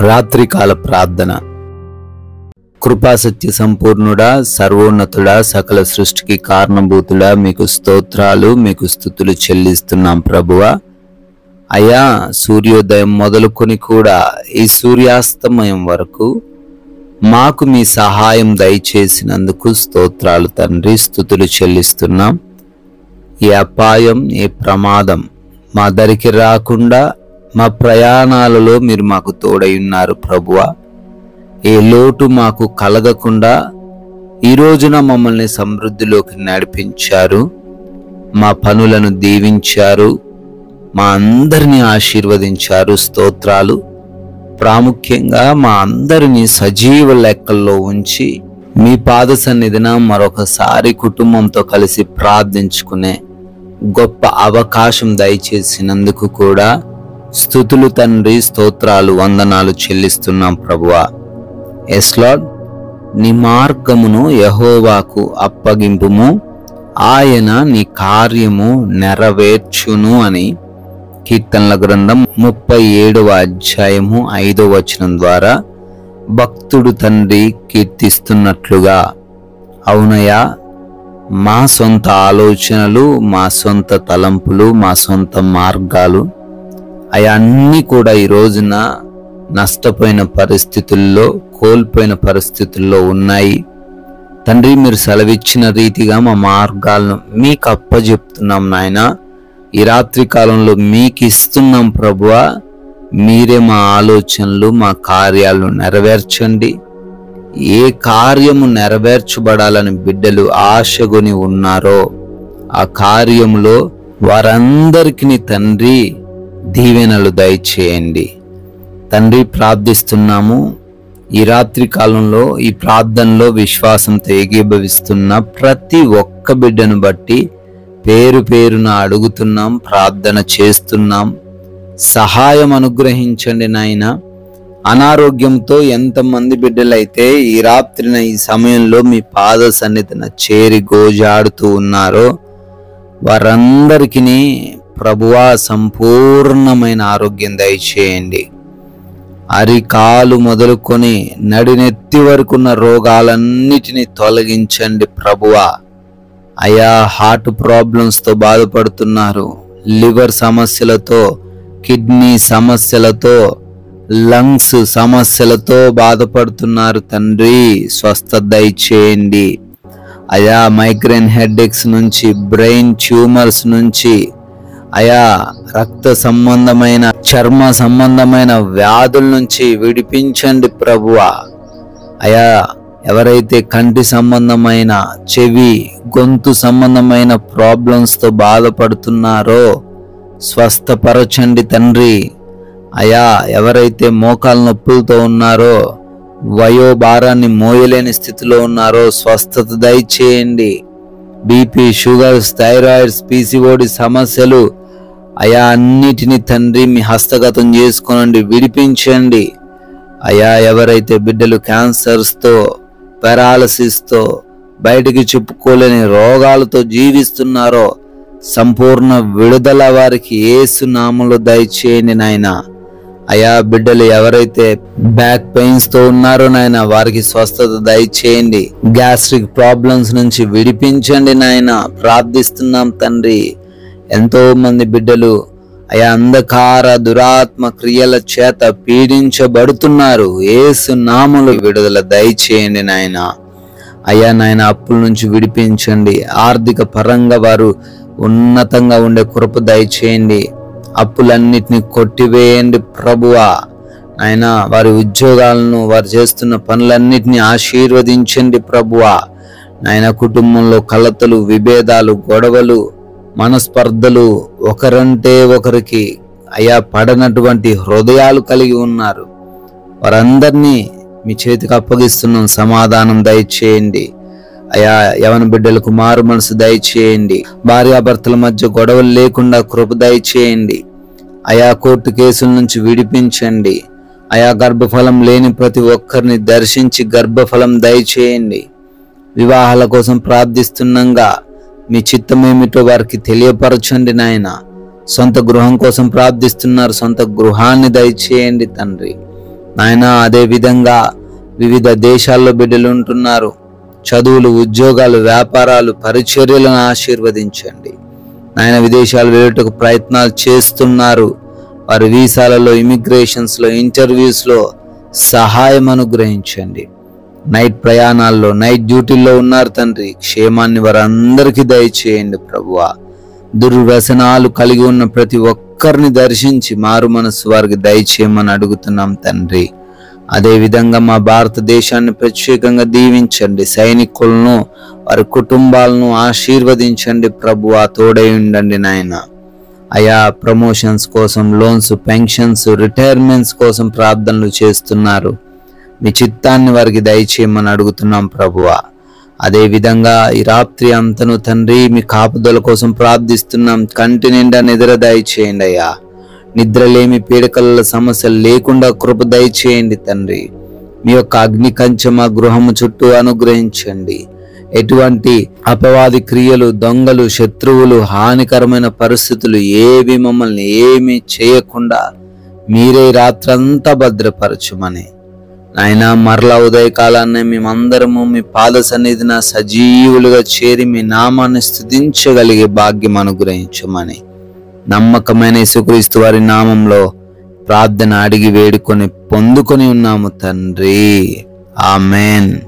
రాత్రికాల ప్రార్థన. కృపాసత్య సంపూర్ణుడా, సర్వోన్నతుడా, సకల సృష్టికి కారణభూతుడా, మీకు స్తోత్రాలు, మీకు స్తుతులు చెల్లిస్తున్నాం ప్రభువా. అయా, సూర్యోదయం మొదలుకొని కూడా ఈ సూర్యాస్తమయం వరకు మాకు మీ సహాయం దయచేసినందుకు స్తోత్రాలు తండ్రి. స్తుతులు చెల్లిస్తున్నాం. ఏ అపాయం, ఏ ప్రమాదం మా దరికి రాకుండా మా ప్రయాణాలలో మీరు మాకు తోడై ఉన్నారు ప్రభువా. ఏ లోటు మాకు కలగకుండా ఈ రోజున మమ్మల్ని సమృద్ధిలోకి నడిపించారు. మా పనులను దీవించారు, మా అందరినీ ఆశీర్వదించారు. స్తోత్రాలు. ప్రాముఖ్యంగా మా అందరినీ సజీవ లెక్కల్లో ఉంచి మీ పాద సన్నిధిన మరొకసారి కుటుంబంతో కలిసి ప్రార్థించుకునే గొప్ప అవకాశం దయచేసినందుకు కూడా స్తుతులు తండ్రి, స్తోత్రాలు, వందనాలు చెల్లిస్తున్నాం ప్రభువా. ఎస్ లార్డ్, నీ మార్గమును యెహోవాకు అప్పగింపుము, ఆయన నీ కార్యము నెరవేర్చును అని కీర్తనల గ్రంథం 37వ అధ్యాయము 5వ వచనం ద్వారా భక్తుడు తండ్రి కీర్తిస్తున్నట్లుగా, అవునయ్యా, మా సొంత ఆలోచనలు, మా సొంత తలంపులు, మా సొంత మార్గాలు అవన్నీ కూడా ఈ రోజున నష్టపోయిన పరిస్థితుల్లో, కోల్పోయిన పరిస్థితుల్లో ఉన్నాయి తండ్రి. మీరు సెలవిచ్చిన రీతిగా మా మార్గాలను మీకు అప్పజెప్తున్నాం నాయన. ఈ రాత్రి కాలంలో మీకు ఇస్తున్నాం ప్రభువా. మీరే మా ఆలోచనలు, మా కార్యాలను నెరవేర్చండి. ఏ కార్యము నెరవేర్చబడాలని బిడ్డలు ఆశగొని ఉన్నారో ఆ కార్యములో వారందరికీ తండ్రి దీవెనలు దయచేయండి తండ్రి. ప్రార్థిస్తున్నాము. ఈ రాత్రి కాలంలో ఈ ప్రార్థనలో విశ్వాసంతో ఏకీభవిస్తున్న ప్రతి ఒక్క బిడ్డను బట్టి పేరు పేరున అడుగుతున్నాం, ప్రార్థన చేస్తున్నాం. సహాయం అనుగ్రహించండి నాయన. అనారోగ్యంతో ఎంతమంది బిడ్డలైతే ఈ రాత్రిన ఈ సమయంలో మీ పాద సన్నిధిన చేరి గోజాడుతూ ఉన్నారో వారందరికీ ప్రభువా సంపూర్ణమైన ఆరోగ్యం దయచేయండి. అరికాలు మొదలుకొని నడినెత్తి వరకున్న రోగాలన్నిటినీ తొలగించండి ప్రభువా. అయా, హార్ట్ ప్రాబ్లమ్స్తో బాధపడుతున్నారు, లివర్ సమస్యలతో, కిడ్నీ సమస్యలతో, లంగ్స్ సమస్యలతో బాధపడుతున్నారు తండ్రి, స్వస్థత దయచేయండి. అయా, మైగ్రేన్ హెడేక్స్ నుంచి, బ్రెయిన్ ట్యూమర్స్ నుంచి, అయా రక్త సంబంధమైన, చర్మ సంబంధమైన వ్యాధుల నుంచి విడిపించండి ప్రభువా. అయా, ఎవరైతే కంటి సంబంధమైన, చెవి, గొంతు సంబంధమైన ప్రాబ్లమ్స్తో బాధపడుతున్నారో స్వస్థపరచండి తండ్రి. అయా, ఎవరైతే మోకాలు నొప్పులతో ఉన్నారో, వయోభారాన్ని మోయలేని స్థితిలో ఉన్నారో స్వస్థత దయచేయండి. బీపీ, షుగర్స్, థైరాయిడ్స్, పీసీఓడి సమస్యలు అయా అన్నిటినీ తండ్రి మీ హస్తగతం చేసుకోనండి, విడిపించండి. అయా, ఎవరైతే బిడ్డలు క్యాన్సర్స్తో, పారాలసిస్తో, బయటికి చెప్పుకోలేని రోగాలతో జీవిస్తున్నారో సంపూర్ణ విడుదల వారికి యేసు నామములో దయచేయండి నాయన. అయా, బిడ్డలు ఎవరైతే బ్యాక్ పెయిన్స్ తో ఉన్నారో నాయన వారికి స్వస్థత దయచేయండి. గ్యాస్ట్రిక్ ప్రాబ్లమ్స్ నుంచి విడిపించండి నాయన. ప్రార్థిస్తున్నాం తండ్రి. ఎంతో మంది బిడ్డలు అయా అంధకార దురాత్మ క్రియల చేత పీడించబడుతున్నారు. యేసు నామములో విడుదల దయచేయండి నాయన. అయా నాయన, అప్పుల నుంచి విడిపించండి. ఆర్థిక పరంగా వారు ఉన్నతంగా ఉండే కృప దయచేయండి. అప్పులన్నిటిని కొట్టివేయండి ప్రభువా. ఆయన వారి ఉద్యోగాలను, వారు చేస్తున్న పనులన్నిటిని ఆశీర్వదించండి ప్రభువా. ఆయన కుటుంబంలో కలతలు, విభేదాలు, గొడవలు, మనస్పర్ధలు, ఒకరంటే ఒకరికి అయా పడనటువంటి హృదయాలు కలిగి ఉన్నారు. వారందరినీ మీ చేతికి అప్పగిస్తున్నాం. సమాధానం దయచేయండి. అయా, యవన బిడ్డలకు మారు మనసు దయచేయండి. భార్యాభర్తల మధ్య గొడవలు లేకుండా కృప దయచేయండి. అయా, కోర్టు కేసుల నుంచి విడిపించండి. అయా, గర్భఫలం లేని ప్రతి ఒక్కరిని దర్శించి గర్భఫలం దయచేయండి. వివాహాల కోసం ప్రార్థిస్తున్నాగా మీ చిత్తమేమిటో వారికి తెలియపరచండి నాయన. సొంత గృహం కోసం ప్రార్థిస్తున్నారు, సొంత గృహాన్ని దయచేయండి తండ్రి. నాయనా అదే విధంగా వివిధ దేశాల్లో బిడ్డలు ఉంటున్నారు. చదువులు, ఉద్యోగాలు, వ్యాపారాలు, పరిచర్యలను ఆశీర్వదించండి. నాయన విదేశాలు వెళ్ళుటకు ప్రయత్నాలు చేస్తున్నారు. వారి వీసాలలో, ఇమిగ్రేషన్స్లో, ఇంటర్వ్యూస్లో సహాయం అనుగ్రహించండి. నైట్ ప్రయాణాల్లో, నైట్ డ్యూటీల్లో ఉన్నారు తండ్రి. క్షేమాన్ని వారందరికీ దయచేయండి ప్రభువా. దుర్వ్యసనాలు కలిగి ఉన్న ప్రతి ఒక్కరిని దర్శించి మారు మనసు వారికి దయచేయమని అడుగుతున్నాం తండ్రి. అదేవిధంగా మా భారతదేశాన్ని ప్రత్యేకంగా దీవించండి. సైనికులను, వారి కుటుంబాలను ఆశీర్వదించండి ప్రభువా. తోడై ఉండండి నాయన. అయా ప్రమోషన్స్ కోసం, లోన్స్, పెన్షన్స్, రిటైర్మెంట్స్ కోసం ప్రార్థనలు చేస్తున్నారు. మీ చిత్తాన్ని వారికి దయచేయమని అడుగుతున్నాం ప్రభువా. అదేవిధంగా ఈ రాత్రి అంతను తండ్రి మీ కాపుదల కోసం ప్రార్థిస్తున్నాం. కంటి నిండా నిద్ర దయచేయండి అయ్యా. నిద్రలేమి, పీడకల సమస్యలు లేకుండా కృప దయచేయండి తండ్రి. మీ యొక్క అగ్ని కంచె మా గృహము చుట్టూ అనుగ్రహించండి. ఎటువంటి అపవాది క్రియలు, దొంగలు, శత్రువులు, హానికరమైన పరిస్థితులు ఏవి మమ్మల్ని ఏమీ చేయకుండా మీరే రాత్రంతా భద్రపరచుమని నాయనా, మరలా ఉదయకాలాన్ని మేమందరము మీ పాద సన్నిధిన సజీవులుగా చేరి మీ నామాన్ని స్తుతించగలిగే భాగ్యం అనుగ్రహించమని నమ్మకమైన యేసుక్రీస్తు వారి నామంలో ప్రార్థన అడిగి వేడుకొని పొందుకొని ఉన్నాము తండ్రి. ఆమెన్.